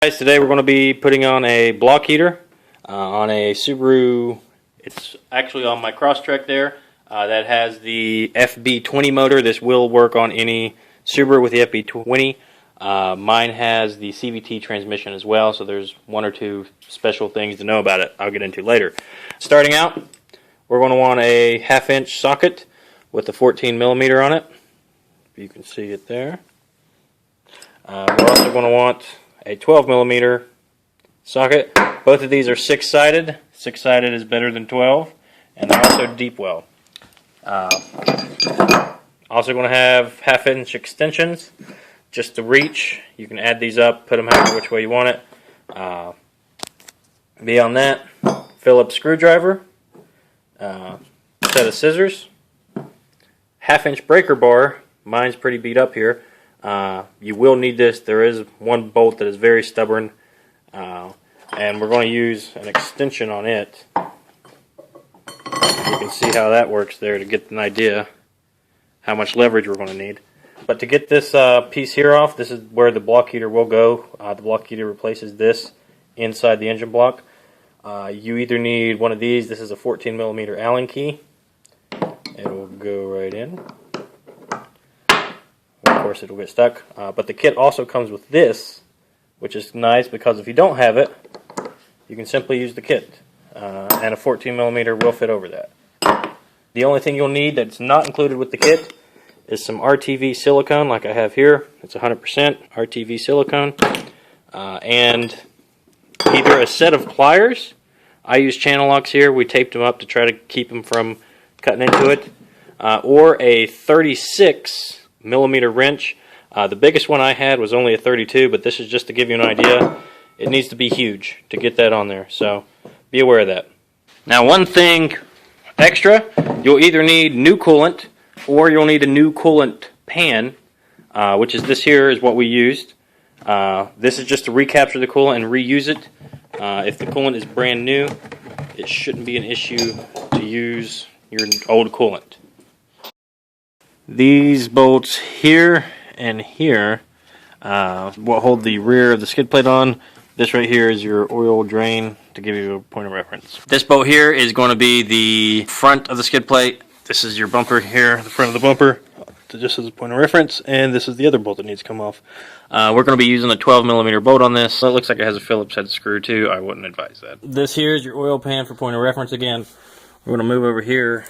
Guys, today we're going to be putting on a block heater on a Subaru. It's actually on my Crosstrek there. That has the FB20 motor. This will work on any Subaru with the FB20. Mine has the CVT transmission as well, so there's one or two special things to know about it I'll get into later. Starting out, we're going to want a 1/2 inch socket with a 14mm on it. You can see it there. We're also going to want a 12mm socket. Both of these are 6-sided. 6-sided is better than 12, and they're also deep well. Also going to have 1/2 inch extensions just to reach. You can add these up, put them however which way you want it. Beyond that, Phillips screwdriver, set of scissors, 1/2 inch breaker bar. Mine's pretty beat up here. You will need this. There is one bolt that is very stubborn, and we're going to use an extension on it. You can see how that works there to get an idea how much leverage we're going to need. But to get this piece here off, this is where the block heater will go. The block heater replaces this inside the engine block. You either need one of these. This is a 14mm Allen key. It will go right in. Of course, it'll get stuck. But the kit also comes with this, which is nice because if you don't have it, you can simply use the kit. And a 14mm will fit over that. The only thing you'll need that's not included with the kit is some RTV silicone, like I have here. It's 100% RTV silicone. And either a set of pliers. I use channel locks here. We taped them up to try to keep them from cutting into it. Or a 36mm wrench. The biggest one I had was only a 32, but this is just to give you an idea. It needs to be huge to get that on there, so be aware of that. Now, one thing extra, you'll either need new coolant or you'll need a new coolant pan, which is this here is what we used. This is just to recapture the coolant and reuse it. If the coolant is brand new, it shouldn't be an issue to use your old coolant. These bolts here and here will hold the rear of the skid plate on. This right here is your oil drain, to give you a point of reference. This bolt here is going to be the front of the skid plate. This is your bumper here, the front of the bumper, just as a point of reference. And this is the other bolt that needs to come off. We're going to be using a 12mm bolt on this. So it looks like it has a Phillips head screw too. I wouldn't advise that. This here is your oil pan for point of reference again. We're going to move over here.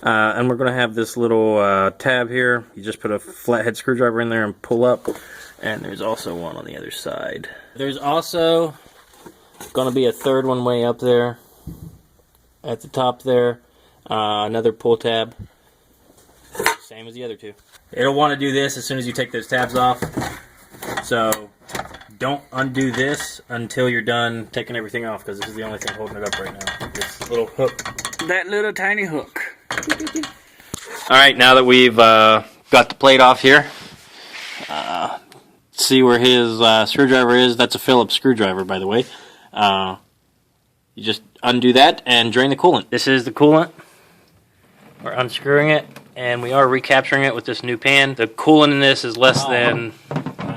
And we're going to have this little tab here. You just put a flathead screwdriver in there and pull up. And there's also one on the other side. There's also going to be a third one way up there at the top there. Another pull tab. Same as the other two. It'll want to do this as soon as you take those tabs off. So don't undo this until you're done taking everything off, because this is the only thing holding it up right now. This little hook. That little tiny hook. Alright, now that we've got the plate off here, see where his screwdriver is. That's a Phillips screwdriver, by the way. You just undo that and drain the coolant. This is the coolant. We're unscrewing it, and we are recapturing it with this new pan. The coolant in this is less than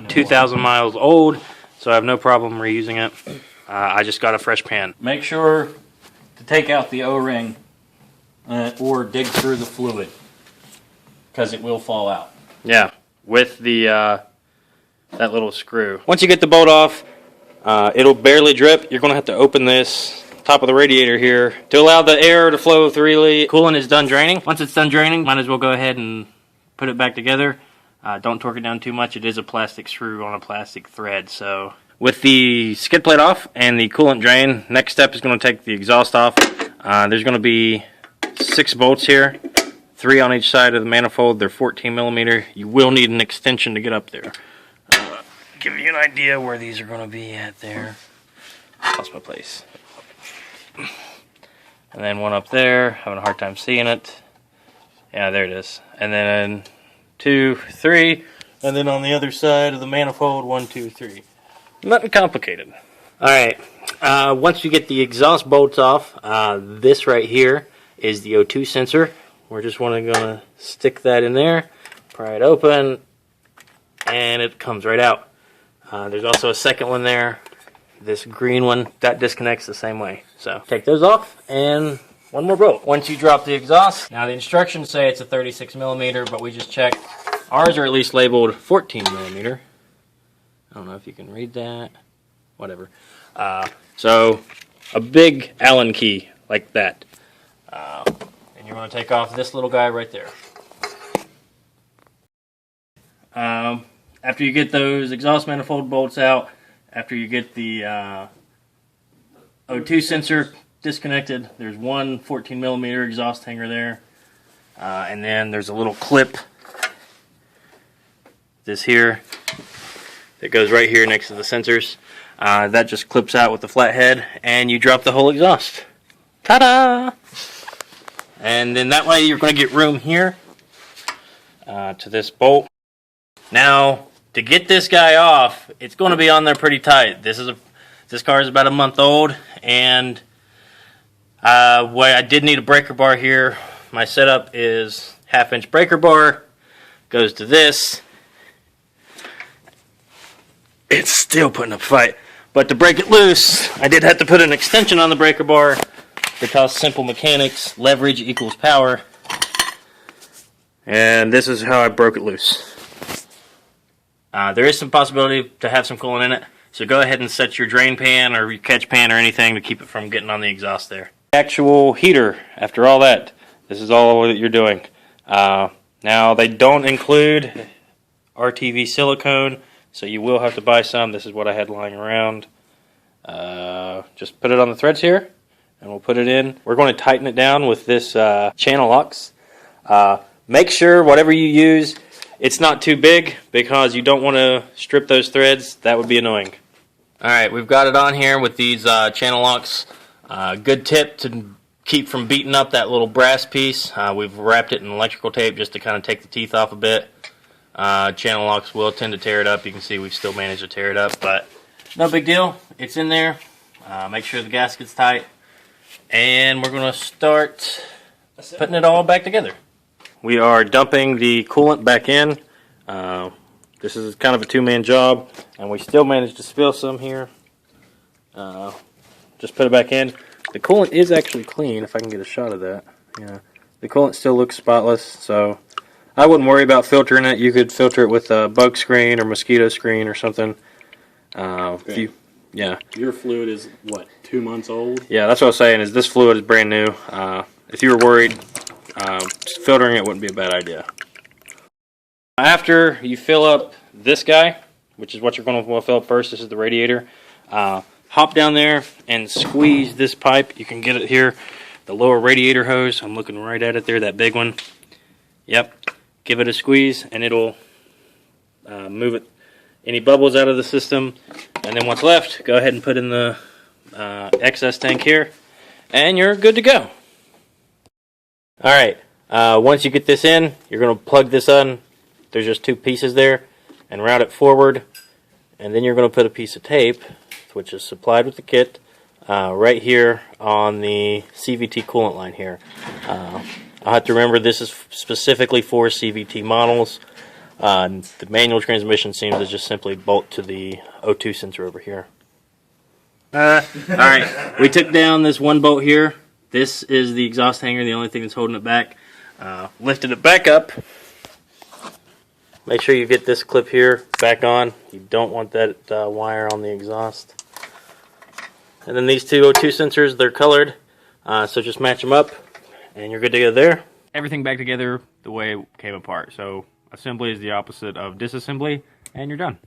2,000 miles old, so I have no problem reusing it. I just got a fresh pan. Make sure to take out the O-ring or dig through the fluid, because it will fall out. Yeah, with the that little screw. Once you get the bolt off, it'll barely drip. You're going to have to open this top of the radiator here to allow the air to flow freely. Coolant is done draining. Once it's done draining, might as well go ahead and put it back together. Don't torque it down too much. It is a plastic screw on a plastic thread. So with the skid plate off and the coolant drain, next step is going to take the exhaust off. There's going to be 6 bolts here, 3 on each side of the manifold. They're 14mm. You will need an extension to get up there. Give you an idea where these are going to be at there. Lost my place. And then one up there, having a hard time seeing it. Yeah, there it is. And then 2, 3, and then on the other side of the manifold, 1, 2, 3. Nothing complicated. Alright, once you get the exhaust bolts off, this right here is the O2 sensor. We're just going to stick that in there, pry it open, and it comes right out. There's also a second one there this green one, that disconnects the same way. So take those off, and one more bolt. Once you drop the exhaust, now the instructions say it's a 36 millimeter, but we just checked. Ours are at least labeled 14 millimeter. I don't know if you can read that. Whatever. So a big Allen key like that. And you're going to take off this little guy right there. After you get those exhaust manifold bolts out, after you get the O2 sensor disconnected, there's one 14 millimeter exhaust hanger there. And then there's a little clip, this here, that goes right here next to the sensors. That just clips out with the flathead, and you drop the whole exhaust. Ta-da! And then that way you're going to get room here to this bolt. Now, to get this guy off, it's going to be on there pretty tight. This car is about a month old, and I did need a breaker bar here. My setup is 1/2-inch breaker bar, goes to this. It's still putting up a fight. But to break it loose, I did have to put an extension on the breaker bar because simple mechanics, leverage equals power. And this is how I broke it loose. There is some possibility to have some coolant in it, so go ahead and set your drain pan or your catch pan or anything to keep it from getting on the exhaust there. Actual heater, after all that, this is all that you're doing. Now, they don't include RTV silicone, so you will have to buy some. This is what I had lying around. Just put it on the threads here, and we'll put it in. We're going to tighten it down with this channel locks. Make sure whatever you use, it's not too big, because you don't want to strip those threads. That would be annoying. Alright, we've got it on here with these channel locks. Good tip to keep from beating up that little brass piece. We've wrapped it in electrical tape just to kind of take the teeth off a bit. Channel locks will tend to tear it up. You can see we've still managed to tear it up, but no big deal. It's in there. Make sure the gasket's tight, and we're going to start putting it all back together. We are dumping the coolant back in. This is kind of a two-man job, and we still managed to spill some here. Just put it back in. The coolant is actually clean, if I can get a shot of that. Yeah, the coolant still looks spotless, so I wouldn't worry about filtering it. You could filter it with a bug screen or mosquito screen or something. Okay. Yeah. Your fluid is, what, 2 months old? Yeah, that's what I was saying, is this fluid is brand new. If you were worried, filtering it wouldn't be a bad idea. After you fill up this guy, which is what you're going to fill up first, this is the radiator, hop down there and squeeze this pipe. You can get it here, the lower radiator hose. I'm looking right at it there, that big one. Yep. Give it a squeeze, and it'll move any bubbles out of the system. And then what's left, go ahead and put in the excess tank here, and you're good to go. Alright, once you get this in, you're going to plug this in. There's just 2 pieces there, and route it forward. And then you're going to put a piece of tape, which is supplied with the kit, right here on the CVT coolant line here. I'll have to remember this is specifically for CVT models. The manual transmission seems to just simply bolt to the O2 sensor over here. Alright, we took down this one bolt here. This is the exhaust hanger, the only thing that's holding it back. Lifted it back up. Make sure you get this clip here back on. You don't want that wire on the exhaust. And then these 2 O2 sensors, they're colored, so just match them up, and you're good to go there. Everything back together the way it came apart. So assembly is the opposite of disassembly, and you're done.